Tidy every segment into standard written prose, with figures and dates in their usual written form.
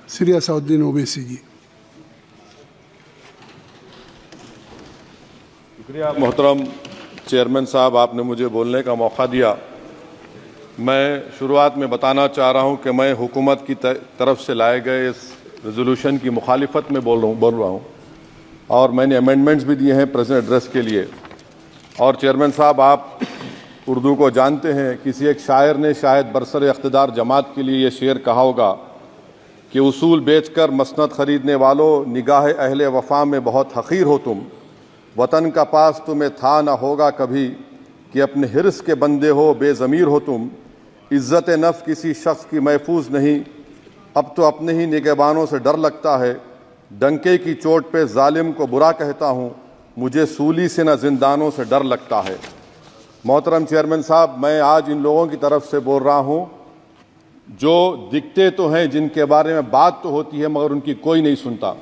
श्री असाउद्दीन ओवैसी जी। शुक्रिया मोहतरम चेयरमैन साहब, आपने मुझे बोलने का मौका दिया। मैं शुरुआत में बताना चाह रहा हूं कि मैं हुकूमत की तरफ से लाए गए इस रेजोल्यूशन की मुखालिफत में बोल रहा हूं और मैंने अमेंडमेंट्स भी दिए हैं प्रेजेंट एड्रेस के लिए। और चेयरमैन साहब, आप उर्दू को जानते हैं। किसी एक शायर ने शायद बरसर इख्तिदार जमात के लिए ये शेर कहा होगा कि उसूल बेचकर मसनद खरीदने वालों, निगाह अहले वफा में बहुत हक़ीर हो तुम। वतन का पास तुम्हें था ना होगा कभी कि अपने हिर्स के बंदे हो, बेज़मीर हो तुम। इज़्ज़त नफ्स किसी शख्स की महफूज नहीं, अब तो अपने ही निगहबानों से डर लगता है। डंके की चोट पे जालिम को बुरा कहता हूँ, मुझे सूली से न जिंदानों से डर लगता है। मोहतरम चेयरमैन साहब, मैं आज इन लोगों की तरफ से बोल रहा हूँ जो दिखते तो हैं, जिनके बारे में बात तो होती है मगर उनकी कोई नहीं सुनता।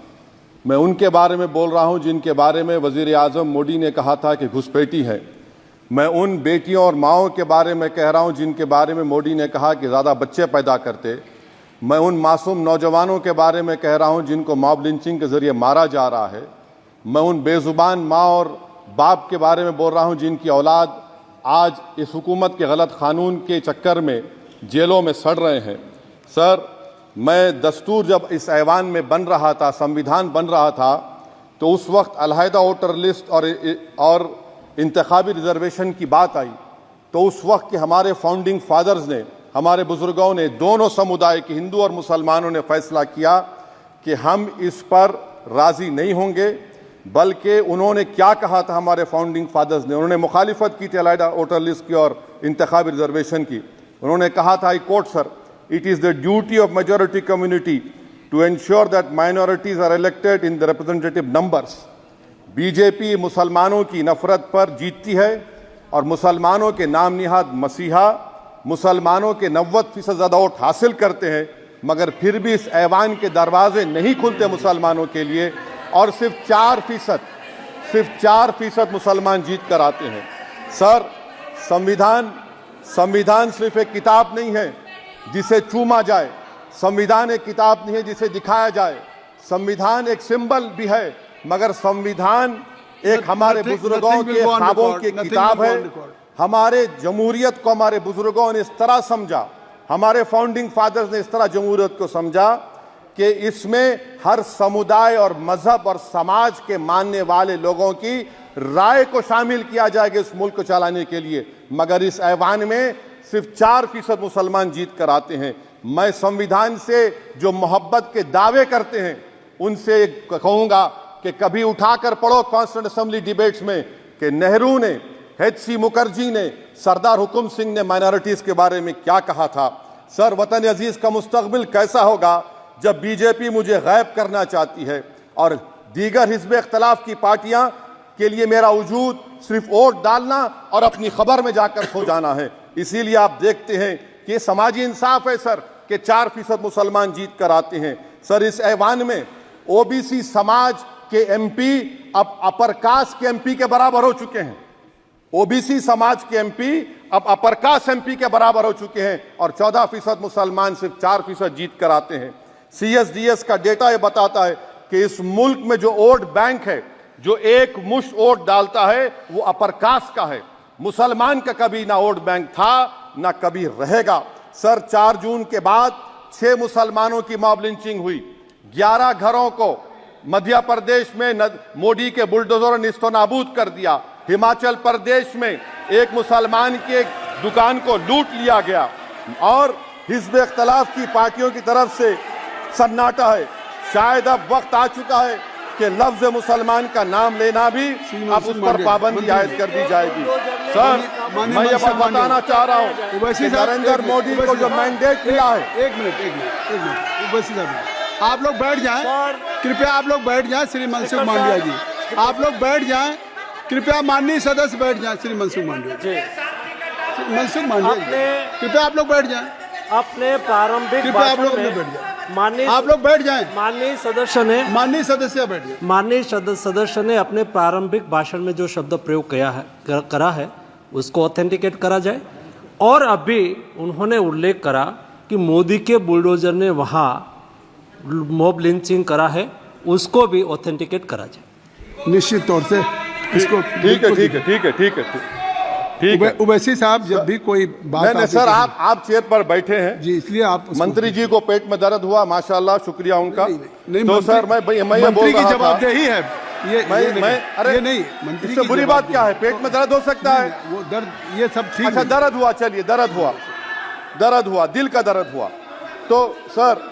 मैं उनके बारे में बोल रहा हूँ जिनके बारे में वज़ीर आज़म मोदी ने कहा था कि घुसपैठी है। मैं उन बेटियों और माओं के बारे में कह रहा हूँ जिनके बारे में मोदी ने कहा कि ज़्यादा बच्चे पैदा करते। मैं उन मासूम नौजवानों के बारे में कह रहा हूँ जिनको मॉब लिंचिंग के ज़रिए मारा जा रहा है। मैं उन बेज़ुबान माँ और बाप के बारे में बोल रहा हूँ जिनकी औलाद आज इस हुकूमत के गलत कानून के चक्कर में जेलों में सड़ रहे हैं। सर, मैं दस्तूर जब इस ऐवान में बन रहा था, संविधान बन रहा था, तो उस वक्त अलहदा वोटर लिस्ट और इंतखाबी रिजर्वेशन की बात आई तो उस वक्त के हमारे फाउंडिंग फादर्स ने, हमारे बुजुर्गों ने, दोनों समुदाय के हिंदू और मुसलमानों ने फैसला किया कि हम इस पर राज़ी नहीं होंगे। बल्कि उन्होंने क्या कहा था हमारे फाउंडिंग फादर्स ने, उन्होंने मुखालिफत की थी अलहदा वोटर लिस्ट की और इंतखाबी रिजर्वेशन की। उन्होंने कहा था, I quote sir, it is the duty of majority community to ensure that minorities are elected in the representative numbers. BJP मुसलमानों की नफरत पर जीतती है और मुसलमानों के नाम निहाद मसीहा मुसलमानों के 90% ज़्यादा वोट हासिल करते हैं, मगर फिर भी इस ऐवान के दरवाजे नहीं खुलते मुसलमानों के लिए और सिर्फ 4% मुसलमान जीत कर आते हैं। सर, संविधान सिर्फ एक किताब नहीं है जिसे चूमा जाए, संविधान एक किताब नहीं है जिसे दिखाया जाए, संविधान एक सिंबल भी है, मगर संविधान एक हमारे बुजुर्गों के ख्वाबों की किताब है। हमारे जमहूरियत को हमारे बुजुर्गों ने इस तरह समझा, हमारे फाउंडिंग फादर्स ने इस तरह जमहूरियत को समझा कि इसमें हर समुदाय और मजहब और समाज के मानने वाले लोगों की राय को शामिल किया जाएगा इस मुल्क को चलाने के लिए। मगर इस ऐवान में सिर्फ 4% मुसलमान जीत कर आते हैं। मैं संविधान से जो मोहब्बत के दावे करते हैं उनसे कहूंगा कि कभी उठाकर पढ़ो कॉन्स्टिट्यूएंट असेंबली डिबेट्स में कि नेहरू ने, H.C. मुखर्जी ने, सरदार हुकुम सिंह ने माइनॉरिटीज के बारे में क्या कहा था। सर, वतन अजीज का मुस्तकबिल कैसा होगा जब बीजेपी मुझे गायब करना चाहती है और दीगर हिज़्ब इख्तिलाफ की पार्टियां के लिए मेरा वजूद सिर्फ वोट डालना और अपनी खबर में जाकर खो जाना है। इसीलिए आप देखते हैं कि ये समाजी इंसाफ है सर कि 4% मुसलमान जीत कर आते हैं। सर, इस ऐवान में ओबीसी समाज के एमपी अब अपर कास्ट के एमपी के बराबर हो चुके हैं। ओबीसी समाज के एमपी अब अपर कास्ट एमपी के बराबर हो चुके हैं और 14% मुसलमान सिर्फ 4% जीत कर आते हैं। CSDS का डेटा ये बताता है कि इस मुल्क में जो वोट बैंक है, जो एक मुश्त वोट डालता है, वो अपर कास्ट का है। मुसलमान का कभी ना वोट बैंक था ना कभी रहेगा। सर, 4 जून के बाद 6 मुसलमानों की मॉब लिंचिंग हुई, 11 घरों को मध्य प्रदेश में मोदी के बुलडोजर ने निस्तो नाबूद कर दिया। हिमाचल प्रदेश में एक मुसलमान की एक दुकान को लूट लिया गया और हिज़्ब इख्तिलाफ की पार्टियों की तरफ से सन्नाटा है। शायद अब वक्त आ चुका है कि लफ्ज मुसलमान का नाम लेना भी अब उस पर पाबंदी आयद कर दी जाएगी। सर, मैं ये बात बताना चाह रहा हूँ कि नरेंद्र मोदी को जो मैंडेट मिला है। एक मिनट, आप लोग बैठ जाएं, कृपया आप लोग बैठ जाएं। श्री मनसुख मांडविया जी, आप लोग बैठ जाएं, कृपया माननीय सदस्य बैठ जाएं। श्री मनसुख मांडविया जी, कृपया आप लोग बैठ जाएं। अपने प्रारंभिक आप लोग बैठ जाएं, आप लोग बैठ जाएं। माननीय सदस्य ने अपने प्रारंभिक भाषण में जो शब्द प्रयोग करा है उसको ऑथेंटिकेट करा जाए। और अभी उन्होंने उल्लेख करा कि मोदी के बुलडोजर ने वहाँ मॉब लिंचिंग करा है उसको भी ऑथेंटिकेट करा जाए। निश्चित तौर से इसको ठीक है। उवैसी साहब जब भी कोई बात नहीं आती सर, है- आप चेयर पर बैठे हैं जी, इसलिए आप उसको- मंत्री जी को पेट में दर्द हुआ, माशाल्लाह, शुक्रिया उनका। नहीं, तो मंत्री- सर मैं ये बोल मंत्री की रहा था, जवाबदेही है ये अरे ये नहीं मंत्री इससे की बुरी बात क्या है? पेट में दर्द हो सकता है। वो दर्द ये सब ठीक अच्छा, नहीं। दर्द हुआ, चलिए दर्द हुआ, दिल का दर्द हुआ। तो सर,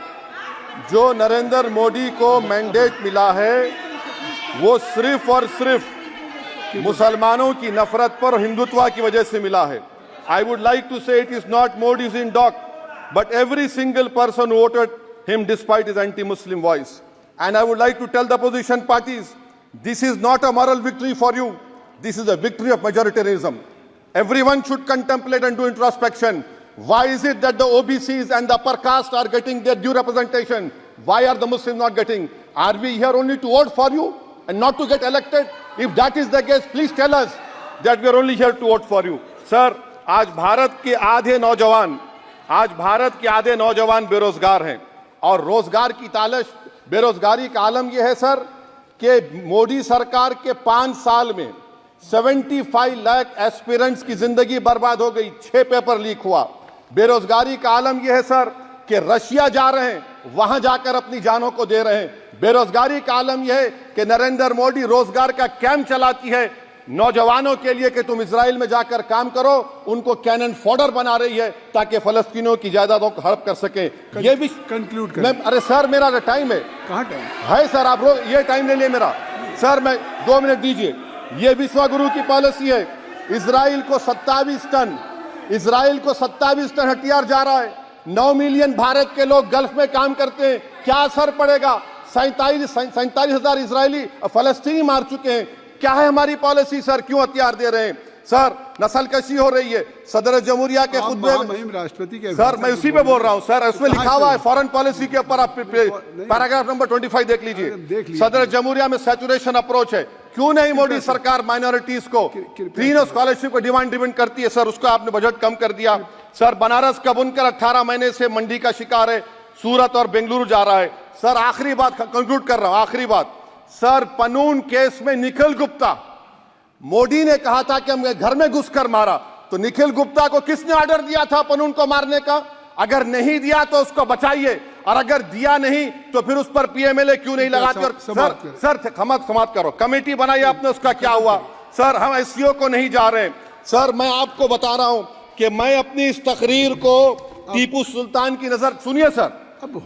जो नरेंद्र मोदी को मैंडेट मिला है वो सिर्फ और सिर्फ मुसलमानों की नफरत पर, हिंदुत्व की वजह से मिला है। I would like to say it is not Modi's in dock, but every single person voted him despite his anti Muslim voice. And I would like to tell the opposition parties, this is not a moral victory for you. This is a victory of majoritarianism. Everyone should contemplate and do introspection. Why is it that the OBCs and the upper caste are getting their due representation? Why are the Muslims not getting? Are we here only to vote for you and not to get elected? If that is the case, please tell us that we are only here to vote for you. Sir, आज भारत के आधे नौजवान बेरोजगार हैं और रोजगार की तालाश, बेरोजगारी का आलम यह है सर कि मोदी सरकार के 5 साल में 75 लाख एस्पिरेंट्स की जिंदगी बर्बाद हो गई, 6 पेपर लीक हुआ। बेरोजगारी का आलम यह है सर कि रशिया जा रहे हैं, वहां जाकर अपनी जानों को दे रहे हैं। बेरोजगारी का आलम यह है कि नरेंद्र मोदी रोजगार का कैंप चलाती है नौजवानों के लिए कि तुम इजराइल में जाकर काम करो, उनको कैनन फॉडर बना रही है ताकि फलस्तीनियों की जायदादों को हड़प कर सके। ये भी कंक्लूड मैं, अरे सर मेरा टाइम है। कहाँ टाइम है सर, आप लोग ये टाइम ले लिए मेरा। सर मैं 2 मिनट दीजिए। ये विश्वगुरु की पॉलिसी है। इजराइल को 27 टन हथियार जा रहा है। 9 मिलियन भारत के लोग गल्फ में काम करते हैं, क्या असर पड़ेगा? 47,000 इजरायली फलस्तीनी मार चुके हैं। क्या है हमारी पॉलिसी सर? क्यों हथियार दे रहे हैं सर? नस्लकशी हो रही है। सदर जमहूरिया के खुतबे में राष्ट्रपति के सर, मैं उसी पे बोल रहा हूं सर, उसमें लिखा हुआ है फॉरेन पॉलिसी के ऊपर, आप पैराग्राफ नंबर 25 देख लीजिए। सदर जमहूरिया में सैचुरेशन अप्रोच है। क्यों नहीं मोदी सरकार माइनॉरिटीज को फ्री स्कॉलरशिप को डिमांड करती है सर? उसका आपने बजट कम कर दिया। सर बनारस का बुनकर 18 महीने से मंडी का शिकार है, सूरत और बेंगलुरु जा रहा है। सर आखिरी बात कंक्लूड कर रहा हूं, आखिरी बात सर, पनून केस में निखिल गुप्ता, मोदी ने कहा था कि हम घर में घुसकर मारा, तो निखिल गुप्ता को किसने ऑर्डर दिया था पनून को मारने का? अगर नहीं दिया तो उसको बचाइए, और अगर दिया नहीं तो फिर उस पर पीएमएलए क्यों नहीं लगाकर? सर समाप्त करो। कमेटी बनाई आपने, उसका क्या हुआ? सर हम एससीओ को नहीं जा रहे। सर मैं आपको बता रहा हूं कि मैं अपनी इस तकरीर को टीपू सुल्तान की नजर, सुनिए सर, अब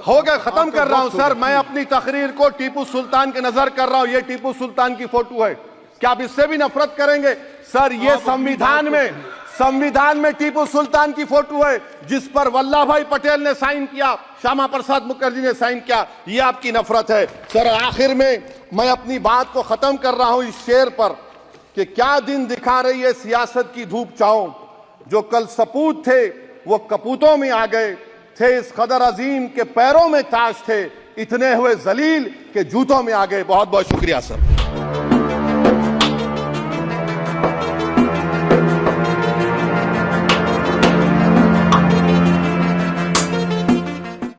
हो गया खत्म कर रहा हूं सर। मैं अपनी तकरीर को टीपू सुल्तान के नजर कर रहा हूं। ये टीपू सुल्तान की फोटो है, क्या आप इससे भी नफरत करेंगे? सर ये संविधान में टीपू सुल्तान की फोटो है जिस पर वल्लभ भाई पटेल ने साइन किया, श्यामा प्रसाद मुखर्जी ने साइन किया। ये आपकी नफरत है सर। आखिर में मैं अपनी बात को खत्म कर रहा हूं इस शेर पर कि क्या दिन दिखा रही है सियासत की धूप छांव, जो कल सपूत थे वो कपूतों में आ गए, थे इस कदर अजीम के पैरों में ताज थे, इतने हुए जलील के जूतों में आ गए। बहुत बहुत शुक्रिया सर।